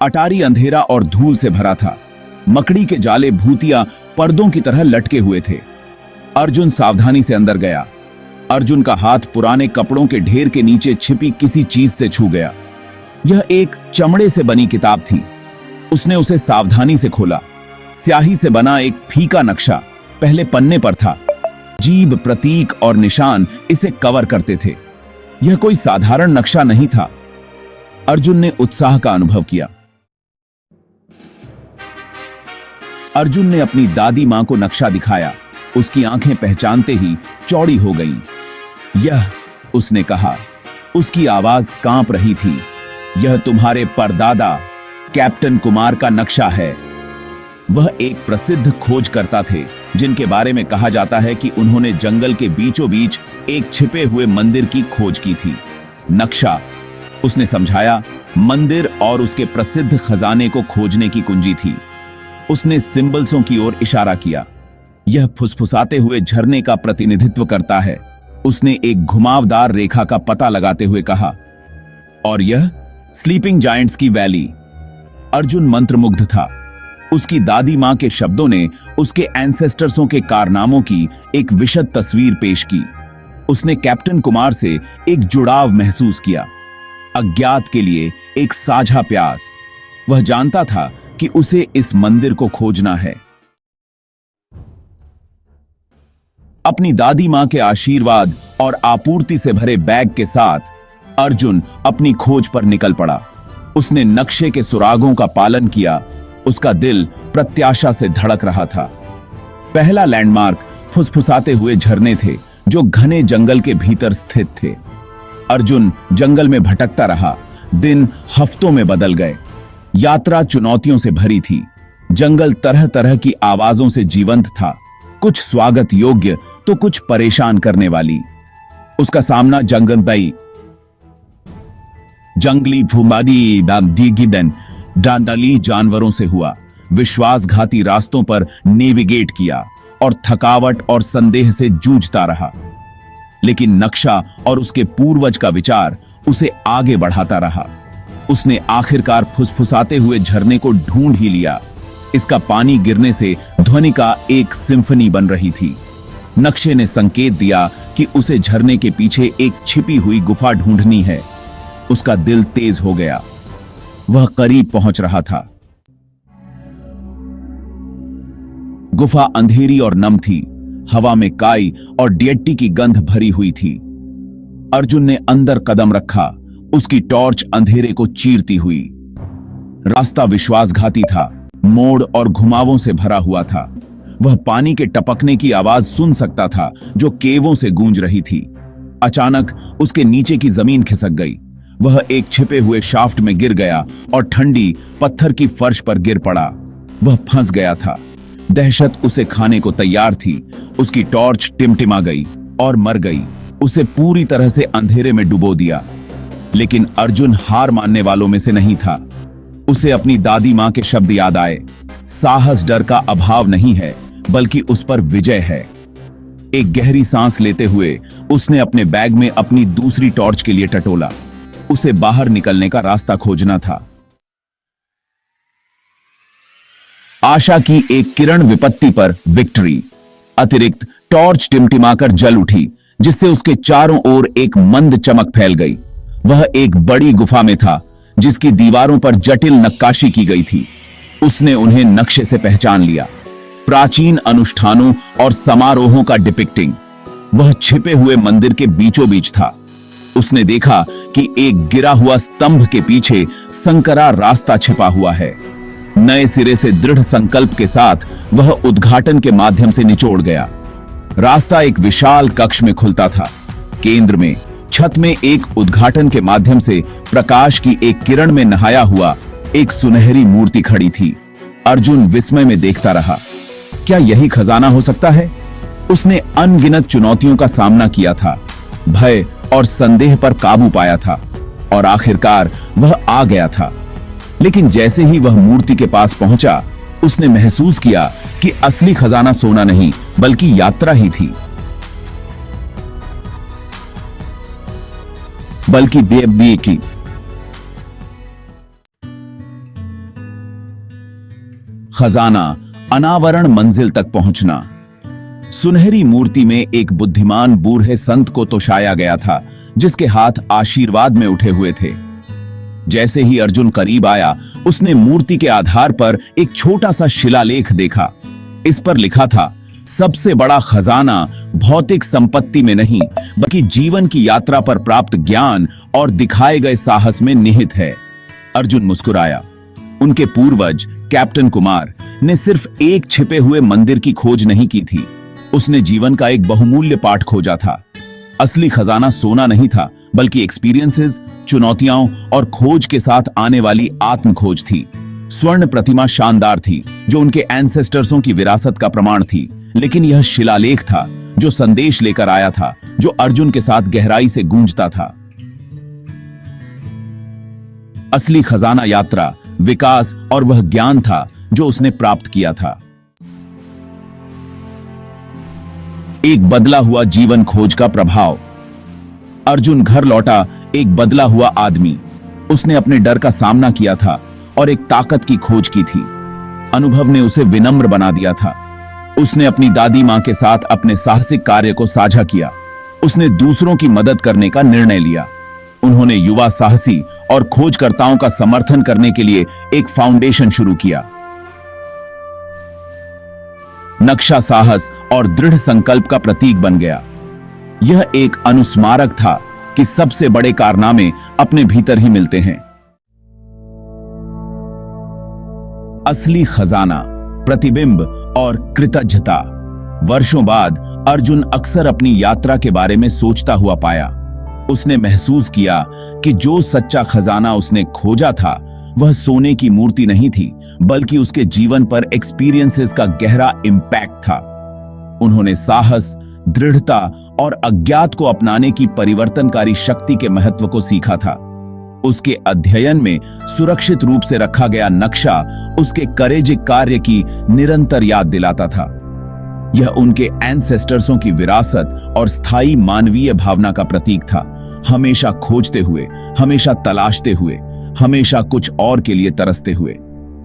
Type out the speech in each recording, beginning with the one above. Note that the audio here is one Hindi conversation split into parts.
अटारी अंधेरा और धूल से भरा था। मकड़ी के जाले भूतिया पर्दों की तरह लटके हुए थे। अर्जुन सावधानी से अंदर गया। अर्जुन का हाथ पुराने कपड़ों के ढेर के नीचे छिपी किसी चीज से छू गया। यह एक चमड़े से बनी किताब थी। उसने उसे सावधानी से खोला। स्याही से बना एक फीका नक्शा पहले पन्ने पर था। जीभ, प्रतीक और निशान इसे कवर करते थे। यह कोई साधारण नक्शा नहीं था। अर्जुन ने उत्साह का अनुभव किया। अर्जुन ने अपनी दादी मां को नक्शा दिखाया। उसकी आंखें पहचानते ही चौड़ी हो गईं। यह, उसने कहा। उसकी आवाज कांप रही थी। यह तुम्हारे परदादा कैप्टन कुमार का नक्शा है। वह एक प्रसिद्ध खोजकर्ता थे जिनके बारे में कहा जाता है कि उन्होंने जंगल के बीचों बीच एक छिपे हुए मंदिर की खोज की थी। नक्शा, उसने समझाया, मंदिर और उसके प्रसिद्ध खजाने को खोजने की कुंजी थी। उसने सिंबल्सों की ओर इशारा किया। यह फुसफुसाते हुए झरने का प्रतिनिधित्व करता है। उसने एक घुमावदार रेखा का पता लगाते हुए कहा। और यह स्लीपिंग जायंट्स की वैली। अर्जुन मंत्रमुग्ध था। उसकी दादी मां के शब्दों ने उसके एंसेस्टर्सों के कारनामों की एक विशद तस्वीर पेश की। उसने कैप्टन कुमार से एक जुड़ाव महसूस किया। अज्ञात के लिए एक साझा प्यास। वह जानता था कि उसे इस मंदिर को खोजना है। अपनी दादी मां के आशीर्वाद और आपूर्ति से भरे बैग के साथ अर्जुन अपनी खोज पर निकल पड़ा। उसने नक्शे के सुरागों का पालन किया। उसका दिल प्रत्याशा से धड़क रहा था। पहला लैंडमार्क फुसफुसाते हुए झरने थे जो घने जंगल के भीतर स्थित थे। अर्जुन जंगल में भटकता रहा। दिन हफ्तों में बदल गए। यात्रा चुनौतियों से भरी थी। जंगल तरह तरह की आवाजों से जीवंत था, कुछ स्वागत योग्य तो कुछ परेशान करने वाली। उसका सामना जंगली फुमादी डांडाली जानवरों से हुआ। विश्वासघाती रास्तों पर नेविगेट किया और थकावट और संदेह से जूझता रहा। लेकिन नक्शा और उसके पूर्वज का विचार उसे आगे बढ़ाता रहा। उसने आखिरकार फुसफुसाते हुए झरने को ढूंढ ही लिया। इसका पानी गिरने से ध्वनि का एक सिम्फनी बन रही थी। नक्शे ने संकेत दिया कि उसे झरने के पीछे एक छिपी हुई गुफा ढूंढनी है। उसका दिल तेज हो गया। वह करीब पहुंच रहा था। गुफा अंधेरी और नम थी। हवा में काई और डियट्टी की गंध भरी हुई थी। अर्जुन ने अंदर कदम रखा। उसकी टॉर्च अंधेरे को चीरती हुई। रास्ता विश्वासघाती था। मोड़ और घुमावों से भरा हुआ था। वह पानी के टपकने की आवाज सुन सकता था जो केवों से गूंज रही थी। अचानक उसके नीचे की जमीन खिसक गई। वह एक छिपे हुए शाफ्ट में गिर गया और ठंडी पत्थर की फर्श पर गिर पड़ा। वह फंस गया था। दहशत उसे खाने को तैयार थी। उसकी टॉर्च टिमटिमा गई और मर गई। उसे पूरी तरह से अंधेरे में डुबो दिया। लेकिन अर्जुन हार मानने वालों में से नहीं था। उसे अपनी दादी मां के शब्द याद आए। साहस डर का अभाव नहीं है, बल्कि उस पर विजय है। एक गहरी सांस लेते हुए उसने अपने बैग में अपनी दूसरी टॉर्च के लिए टटोला। उसे बाहर निकलने का रास्ता खोजना था। आशा की एक किरण विपत्ति पर विक्ट्री। अतिरिक्त टॉर्च टिमटिमाकर जल उठी, जिससे उसके चारों ओर एक मंद चमक फैल गई। वह एक बड़ी गुफा में था जिसकी दीवारों पर जटिल नक्काशी की गई थी। उसने उन्हें नक्शे से पहचान लिया। प्राचीन अनुष्ठानों और समारोहों का डिपिक्टिंग। वह छिपे हुए मंदिर के बीचों बीच था। उसने देखा कि एक गिरा हुआ स्तंभ के पीछे संकरा रास्ता छिपा हुआ है। नए सिरे से दृढ़ संकल्प के साथ वह उद्घाटन के माध्यम से निचोड़ गया। रास्ता एक विशाल कक्ष में खुलता था। केंद्र में छत में एक उद्घाटन के माध्यम से प्रकाश की एक किरण में नहाया हुआ एक सुनहरी मूर्ति खड़ी थी। अर्जुन विस्मय में देखता रहा। क्या यही खजाना हो सकता है? उसने अनगिनत चुनौतियों का सामना किया था, भय और संदेह पर काबू पाया था और आखिरकार वह आ गया था। लेकिन जैसे ही वह मूर्ति के पास पहुंचा, उसने महसूस किया कि असली खजाना सोना नहीं बल्कि यात्रा ही थी, बल्कि बेबी की। खजाना, अनावरण मंजिल तक पहुंचना। सुनहरी मूर्ति में एक बुद्धिमान बूढ़े संत को तोशाया गया था, जिसके हाथ आशीर्वाद में उठे हुए थे। जैसे ही अर्जुन करीब आया, उसने मूर्ति के आधार पर एक छोटा सा शिलालेख देखा। इस पर लिखा था, सबसे बड़ा खजाना भौतिक संपत्ति में नहीं, बल्कि जीवन की यात्रा पर प्राप्त ज्ञान और दिखाए गए साहस में निहित है। अर्जुन मुस्कुराया। उनके पूर्वज कैप्टन कुमार ने सिर्फ एक छिपे हुए मंदिर की खोज नहीं की थी, उसने जीवन का एक बहुमूल्य पाठ खोजा था। असली खजाना सोना नहीं था, बल्कि एक्सपीरियंसेस, चुनौतियों और खोज के साथ आने वाली आत्म खोज थी। स्वर्ण प्रतिमा शानदार थी, जो उनके एंसेस्टर्सों की विरासत का प्रमाण थी, लेकिन यह शिलालेख था जो संदेश लेकर आया था, जो अर्जुन के साथ गहराई से गूंजता था। असली खजाना यात्रा, विकास और वह ज्ञान था जो उसने प्राप्त किया था। एक बदला हुआ जीवन खोज का प्रभाव। अर्जुन घर लौटा एक बदला हुआ आदमी। उसने अपने डर का सामना किया था और एक ताकत की खोज की थी। अनुभव ने उसे विनम्र बना दिया था। उसने अपनी दादी मां के साथ अपने साहसिक कार्य को साझा किया। उसने दूसरों की मदद करने का निर्णय लिया। उन्होंने युवा साहसी और खोजकर्ताओं का समर्थन करने के लिए एक फाउंडेशन शुरू किया। नक्शा साहस और दृढ़ संकल्प का प्रतीक बन गया। यह एक अनुस्मारक था कि सबसे बड़े कारनामे अपने भीतर ही मिलते हैं। असली खजाना, प्रतिबिंब और कृतज्ञता। वर्षों बाद अर्जुन अक्सर अपनी यात्रा के बारे में सोचता हुआ पाया। उसने महसूस किया कि जो सच्चा खजाना उसने खोजा था, वह सोने की मूर्ति नहीं थी, बल्कि उसके जीवन पर एक्सपीरियंसेस का गहरा इंपैक्ट था। उन्होंने साहस, दृढ़ता और अज्ञात को अपनाने की परिवर्तनकारी शक्ति के महत्व को सीखा था। उसके अध्ययन में सुरक्षित रूप से रखा गया नक्शा उसके करेजिक कार्य की निरंतर याद दिलाता था। यह उनके एंसेस्टर्सों की विरासत और स्थायी मानवीय भावना का प्रतीक था, हमेशा खोजते हुए, हमेशा तलाशते हुए, हमेशा कुछ और के लिए तरसते हुए।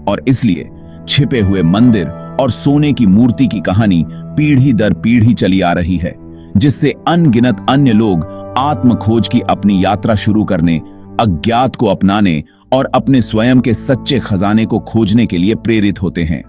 और इसलिए छिपे हुए मंदिर और सोने की मूर्ति की कहानी पीढ़ी दर पीढ़ी चली आ रही है, जिससे अनगिनत अन्य लोग आत्म खोज की अपनी यात्रा शुरू करने, अज्ञात को अपनाने और अपने स्वयं के सच्चे खजाने को खोजने के लिए प्रेरित होते हैं।